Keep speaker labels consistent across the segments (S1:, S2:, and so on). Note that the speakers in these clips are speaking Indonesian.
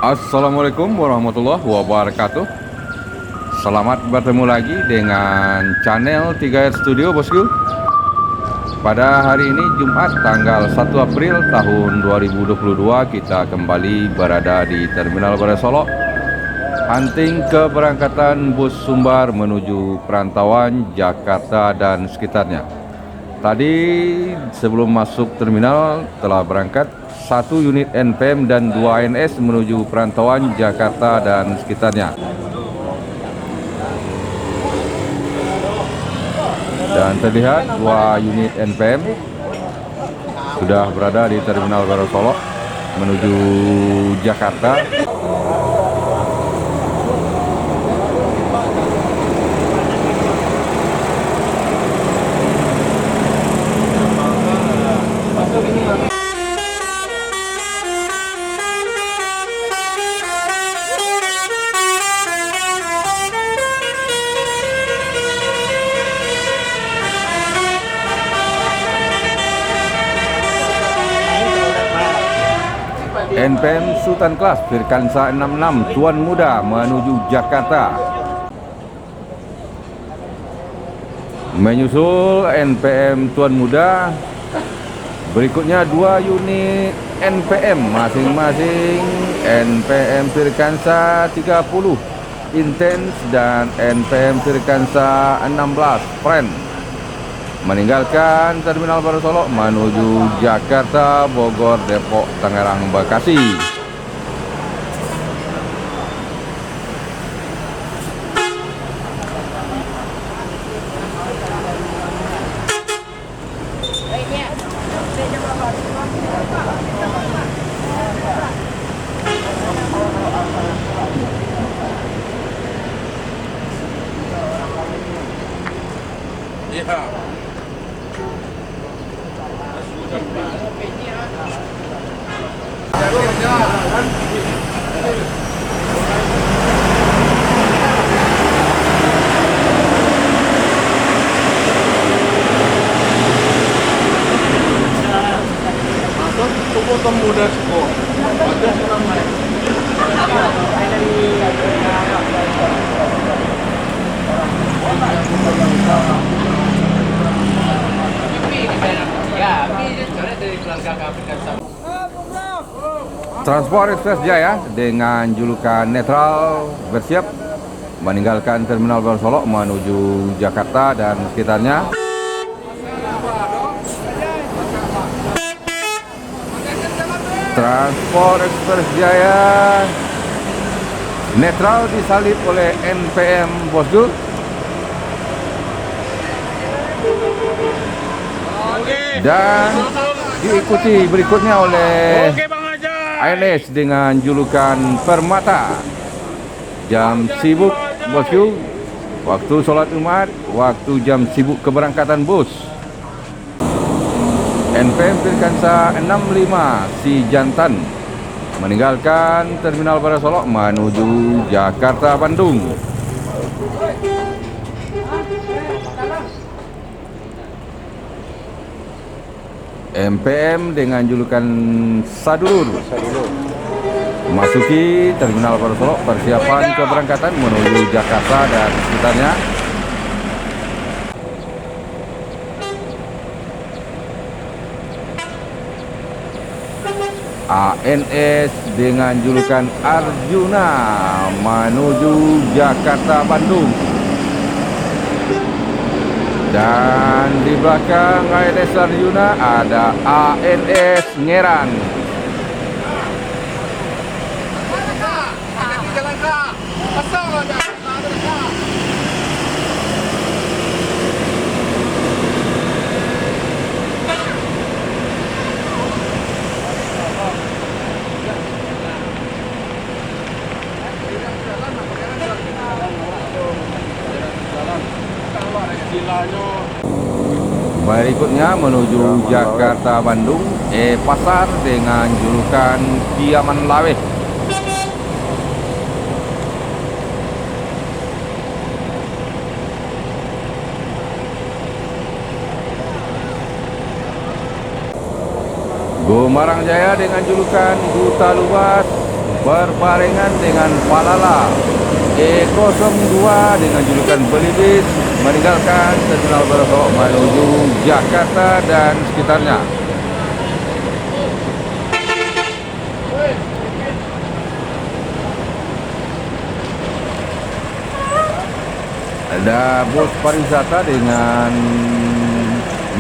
S1: Assalamualaikum warahmatullahi wabarakatuh. Selamat bertemu lagi dengan channel 3R Studio bosku. Pada hari ini Jumat tanggal 1 April tahun 2022, kita kembali berada di Terminal Barai Solok, hunting keberangkatan bus Sumbar menuju perantauan Jakarta dan sekitarnya. Tadi sebelum masuk terminal telah berangkat 1 unit NPM dan 2 ANS menuju perantauan Jakarta dan sekitarnya. Dan terlihat 2 unit NPM sudah berada di Terminal Barai Solok menuju Jakarta. NPM Sultan Kelas Firkansa 66 Tuan Muda menuju Jakarta. Menyusul NPM Tuan Muda, berikutnya 2 unit NPM masing-masing NPM Firkansa 30 Intense dan NPM Firkansa 16 Friend meninggalkan Terminal Barai Solok menuju Jakarta, Bogor, Depok, Tangerang, Bekasi.
S2: Muda semua.
S1: Transport Express Jaya dengan julukan netral bersiap meninggalkan Terminal Barai Solok menuju Jakarta dan sekitarnya. Transport Express Jaya netral disalib oleh NPM bosku. Dan diikuti berikutnya oleh ANS dengan julukan Permata. Jam sibuk bosku, waktu sholat Jumat, waktu jam sibuk keberangkatan bus. NPM Firkansa 65 Si Jantan meninggalkan Terminal Barai Solok menuju Jakarta Bandung. NPM dengan julukan Sadulur memasuki Terminal Barai Solok, persiapan keberangkatan menuju Jakarta dan sekitarnya. ANS dengan julukan Arjuna menuju Jakarta Bandung. Dan di belakang ANS Arjuna ada ANS Ngeran. Berikutnya menuju Jakarta Bandung, Pasar dengan julukan Kiaman Laweh. Gomarang Jaya dengan julukan Duta Luas berbarengan dengan Palala E02 dengan julukan Belibis meninggalkan Terminal Barasolok menuju Jakarta dan sekitarnya. Ada bus pariwisata dengan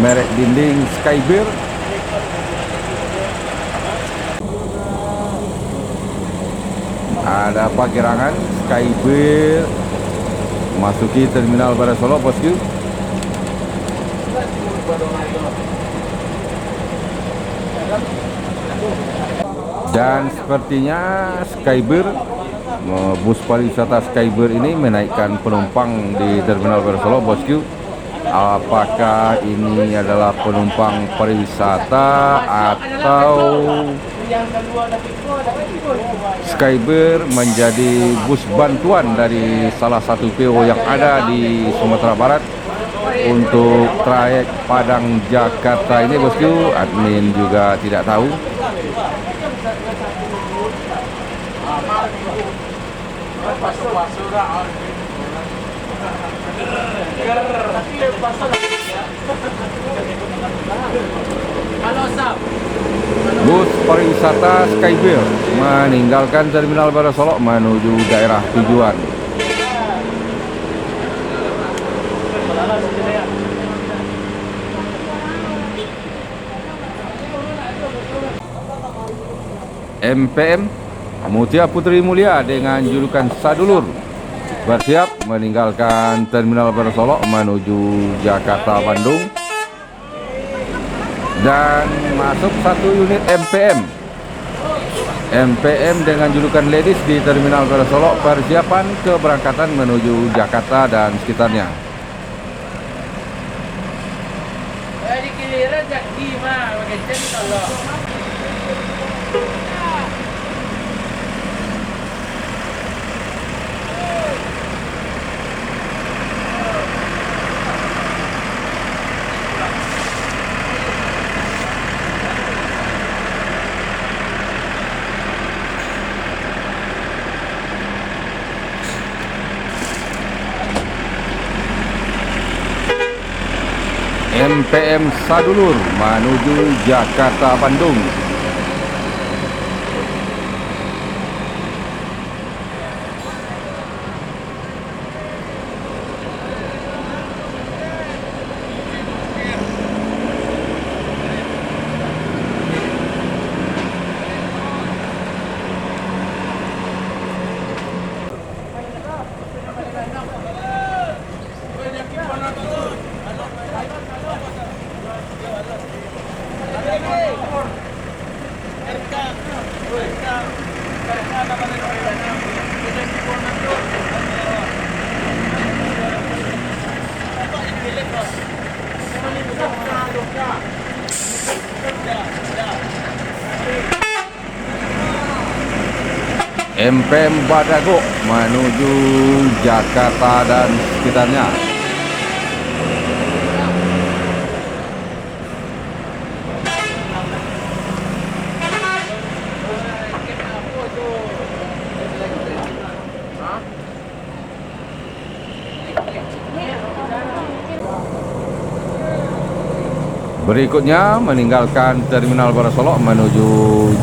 S1: merek dinding Skybeer. Ada pagerangan Skybeer masuki Terminal Barasolok, bosku. Dan sepertinya Skybeer, bus pariwisata Skybeer ini menaikkan penumpang di Terminal Barasolok, bosku. Apakah ini adalah penumpang pariwisata atau Skybeer menjadi bus bantuan dari salah satu PO yang ada di Sumatera Barat untuk trayek Padang Jakarta ini, bosku? Admin juga tidak tahu. Bus pariwisata Skybeer meninggalkan Terminal Barasolok menuju daerah tujuan. MPM Mutia Putri Mulia dengan julukan Sadulur bersiap meninggalkan Terminal Barasolok menuju Jakarta Bandung, dan masuk satu unit MPM dengan julukan Ladies di Terminal Barasolok persiapan keberangkatan menuju Jakarta dan sekitarnya. MPM Sadulur menuju Jakarta Bandung. MPM Badago menuju Jakarta dan sekitarnya. Berikutnya meninggalkan Terminal Barasolok menuju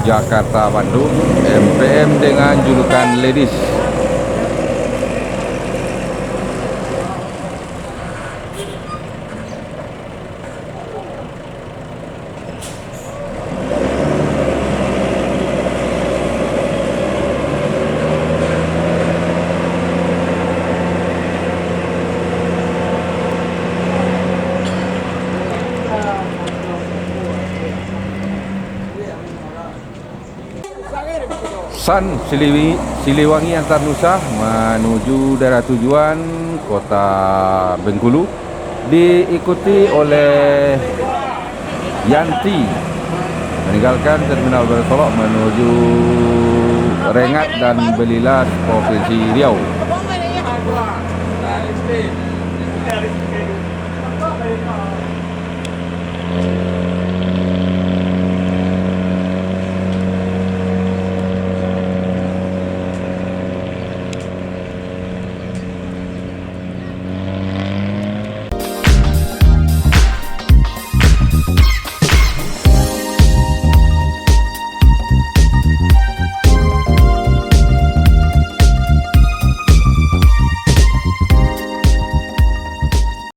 S1: Jakarta Bandung, MPM dengan julukan Ladies. San Siliwangi Antarnusa menuju daerah tujuan kota Bengkulu, diikuti oleh Yanti meninggalkan Terminal Barasolok menuju Rengat dan Belilas, Provinsi Riau.